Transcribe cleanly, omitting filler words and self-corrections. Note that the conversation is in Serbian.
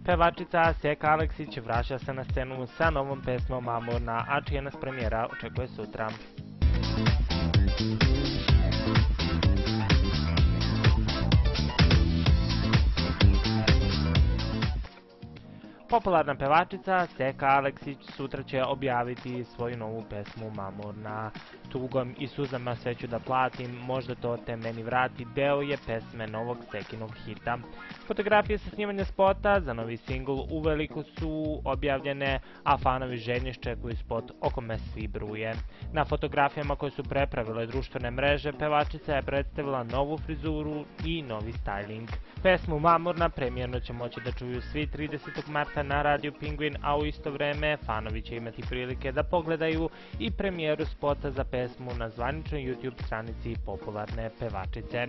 Pevačica Seka Aleksić vraća se na scenu sa novom pesmom Amorna, a čija nas premijera očekuje sutra. Popularna pevačica Seka Aleksić sutra će objaviti svoju novu pesmu Mamurna. Tugom i suzama sve ću da platim, možda to te meni vrati, deo je pesme novog Sekinog hita. Fotografije sa snimanja spota za novi singl uveliko su objavljene, a fanovi željno iščekuju spot o kome svi bruje. Na fotografijama koje su prepravile društvene mreže, pevačica je predstavila novu frizuru i novi styling. Pesmu Mamurna premijerno će moći da čuju svi 30. marta na Radio Penguin, a u isto vreme fanovi će imati prilike da pogledaju i premijeru spota za pesmu na zvaničnoj YouTube stranici popularne pevačice.